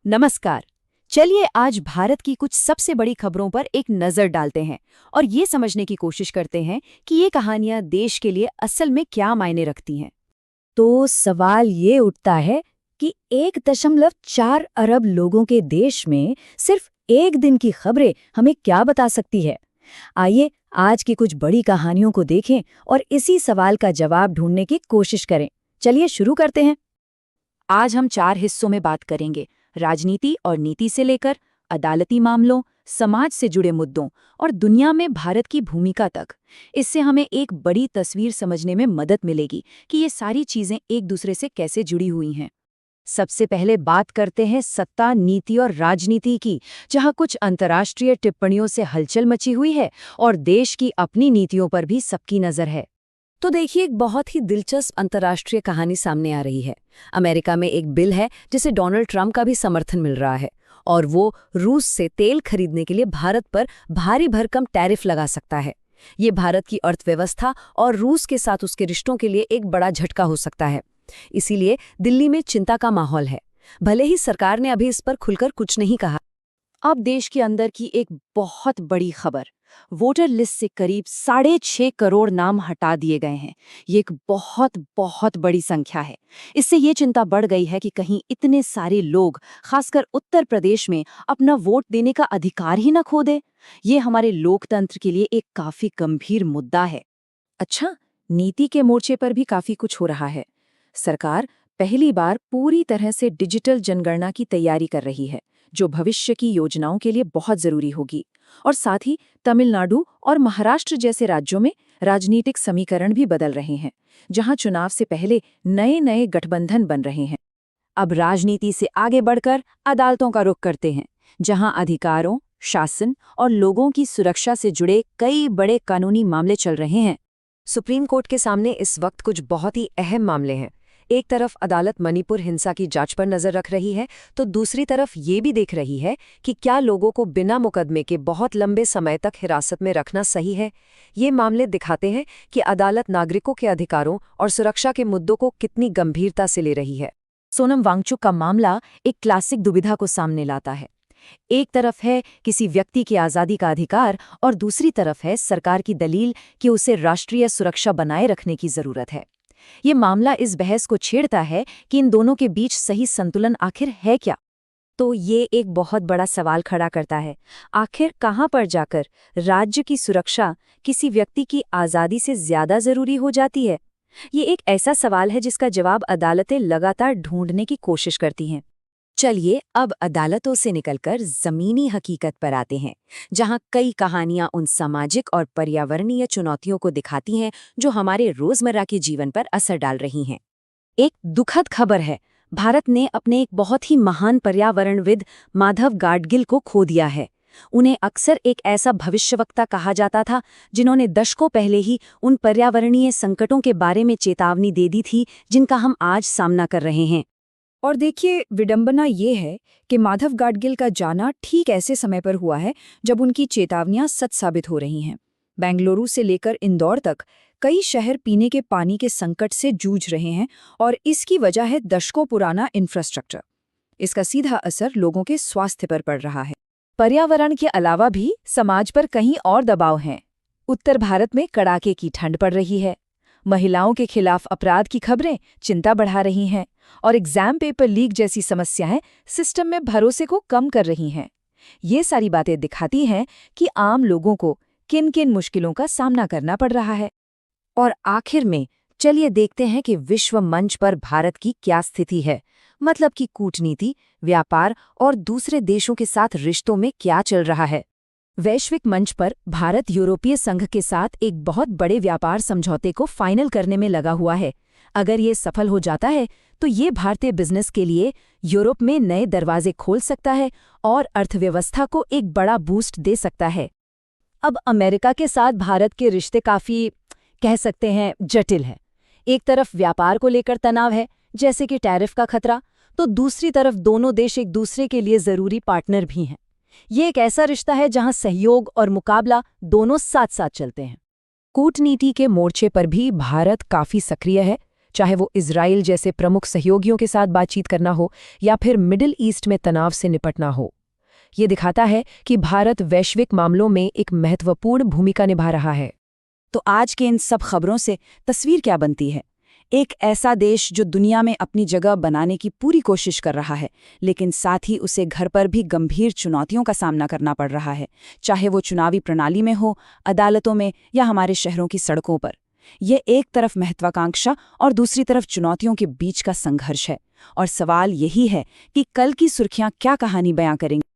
नमस्कार। चलिए आज भारत की कुछ सबसे बड़ी खबरों पर एक नज़र डालते हैं और ये समझने की कोशिश करते हैं कि ये कहानियां देश के लिए असल में क्या मायने रखती हैं। तो सवाल ये उठता है कि 1.4 अरब लोगों के देश में सिर्फ एक दिन की खबरें हमें क्या बता सकती है। आइए आज की कुछ बड़ी कहानियों को देखें और इसी सवाल का जवाब ढूंढने की कोशिश करें। चलिए शुरू करते हैं। आज हम 4 हिस्सों में बात करेंगे, राजनीति और नीति से लेकर अदालती मामलों, समाज से जुड़े मुद्दों और दुनिया में भारत की भूमिका तक। इससे हमें एक बड़ी तस्वीर समझने में मदद मिलेगी कि ये सारी चीजें एक दूसरे से कैसे जुड़ी हुई हैं। सबसे पहले बात करते हैं सत्ता, नीति और राजनीति की, जहां कुछ अंतर्राष्ट्रीय टिप्पणियों से हलचल मची हुई है और देश की अपनी नीतियों पर भी सबकी नजर है। तो देखिए, एक बहुत ही दिलचस्प अंतर्राष्ट्रीय कहानी सामने आ रही है। अमेरिका में एक बिल है जिसे डोनाल्ड ट्रंप का भी समर्थन मिल रहा है और वो रूस से तेल खरीदने के लिए भारत पर भारी भरकम टैरिफ लगा सकता है। ये भारत की अर्थव्यवस्था और रूस के साथ उसके रिश्तों के लिए एक बड़ा झटका हो सकता है। इसीलिए दिल्ली में चिंता का माहौल है। भले ही सरकार ने अभी इस पर खुलकर कुछ नहीं कहा। अब देश के अंदर की एक बहुत बड़ी खबर, वोटर लिस्ट से करीब 6.5 करोड़ नाम हटा दिए गए हैं। ये एक बहुत बहुत बड़ी संख्या है। इससे ये चिंता बढ़ गई है कि कहीं इतने सारे लोग, खासकर उत्तर प्रदेश में, अपना वोट देने का अधिकार ही न खो दे। ये हमारे लोकतंत्र के लिए एक काफी गंभीर मुद्दा है। अच्छा, नीति के मोर्चे पर भी काफी कुछ हो रहा है। सरकार पहली बार पूरी तरह से डिजिटल जनगणना की तैयारी कर रही है, जो भविष्य की योजनाओं के लिए बहुत जरूरी होगी। और साथ ही तमिलनाडु और महाराष्ट्र जैसे राज्यों में राजनीतिक समीकरण भी बदल रहे हैं, जहां चुनाव से पहले नए नए गठबंधन बन रहे हैं। अब राजनीति से आगे बढ़कर अदालतों का रुख करते हैं, जहां अधिकारों, शासन और लोगों की सुरक्षा से जुड़े कई बड़े कानूनी मामले चल रहे हैं। सुप्रीम कोर्ट के सामने इस वक्त कुछ बहुत ही अहम मामले हैं। एक तरफ अदालत मणिपुर हिंसा की जांच पर नजर रख रही है, तो दूसरी तरफ ये भी देख रही है कि क्या लोगों को बिना मुकदमे के बहुत लंबे समय तक हिरासत में रखना सही है। ये मामले दिखाते हैं कि अदालत नागरिकों के अधिकारों और सुरक्षा के मुद्दों को कितनी गंभीरता से ले रही है। सोनम वांगचुक का मामला एक क्लासिक दुविधा को सामने लाता है। एक तरफ है किसी व्यक्ति की आज़ादी का अधिकार और दूसरी तरफ है सरकार की दलील कि उसे राष्ट्रीय सुरक्षा बनाए रखने की जरूरत है। ये मामला इस बहस को छेड़ता है कि इन दोनों के बीच सही संतुलन आखिर है क्या। तो ये एक बहुत बड़ा सवाल खड़ा करता है, आखिर कहाँ पर जाकर राज्य की सुरक्षा किसी व्यक्ति की आज़ादी से ज्यादा जरूरी हो जाती है। ये एक ऐसा सवाल है जिसका जवाब अदालतें लगातार ढूंढने की कोशिश करती हैं। चलिए अब अदालतों से निकलकर जमीनी हकीकत पर आते हैं, जहां कई कहानियां उन सामाजिक और पर्यावरणीय चुनौतियों को दिखाती हैं जो हमारे रोजमर्रा के जीवन पर असर डाल रही हैं। एक दुखद खबर है, भारत ने अपने एक बहुत ही महान पर्यावरणविद माधव गाडगिल को खो दिया है। उन्हें अक्सर एक ऐसा भविष्यवक्ता कहा जाता था जिन्होंने दशकों पहले ही उन पर्यावरणीय संकटों के बारे में चेतावनी दे दी थी जिनका हम आज सामना कर रहे हैं। और देखिए, विडंबना ये है कि माधव गाडगिल का जाना ठीक ऐसे समय पर हुआ है जब उनकी चेतावनियां सच साबित हो रही हैं। बेंगलुरु से लेकर इंदौर तक कई शहर पीने के पानी के संकट से जूझ रहे हैं और इसकी वजह है दशकों पुराना इंफ्रास्ट्रक्चर। इसका सीधा असर लोगों के स्वास्थ्य पर पड़ रहा है। पर्यावरण के अलावा भी समाज पर कहीं और दबाव हैं। उत्तर भारत में कड़ाके की ठंड पड़ रही है, महिलाओं के खिलाफ अपराध की खबरें चिंता बढ़ा रही हैं और एग्जाम पेपर लीक जैसी समस्याएं सिस्टम में भरोसे को कम कर रही हैं। ये सारी बातें दिखाती हैं कि आम लोगों को किन किन मुश्किलों का सामना करना पड़ रहा है। और आखिर में चलिए देखते हैं कि विश्व मंच पर भारत की क्या स्थिति है, मतलब कि कूटनीति, व्यापार और दूसरे देशों के साथ रिश्तों में क्या चल रहा है। वैश्विक मंच पर भारत यूरोपीय संघ के साथ एक बहुत बड़े व्यापार समझौते को फाइनल करने में लगा हुआ है। अगर ये सफल हो जाता है तो ये भारतीय बिजनेस के लिए यूरोप में नए दरवाजे खोल सकता है और अर्थव्यवस्था को एक बड़ा बूस्ट दे सकता है। अब अमेरिका के साथ भारत के रिश्ते काफ़ी, कह सकते हैं, जटिल है। एक तरफ व्यापार को लेकर तनाव है, जैसे कि टैरिफ का खतरा, तो दूसरी तरफ दोनों देश एक दूसरे के लिए ज़रूरी पार्टनर भी हैं। ये एक ऐसा रिश्ता है जहां सहयोग और मुकाबला दोनों साथ साथ चलते हैं। कूटनीति के मोर्चे पर भी भारत काफी सक्रिय है। चाहे वो इजराइल जैसे प्रमुख सहयोगियों के साथ बातचीत करना हो या फिर मिडिल ईस्ट में तनाव से निपटना हो। ये दिखाता है कि भारत वैश्विक मामलों में एक महत्वपूर्ण भूमिका निभा रहा है। तो आज के इन सब खबरों से तस्वीर क्या बनती है? एक ऐसा देश जो दुनिया में अपनी जगह बनाने की पूरी कोशिश कर रहा है, लेकिन साथ ही उसे घर पर भी गंभीर चुनौतियों का सामना करना पड़ रहा है, चाहे वो चुनावी प्रणाली में हो, अदालतों में या हमारे शहरों की सड़कों पर। ये एक तरफ महत्वाकांक्षा और दूसरी तरफ चुनौतियों के बीच का संघर्ष है। और सवाल यही है कि कल की सुर्खियां क्या कहानी बयां करेंगी।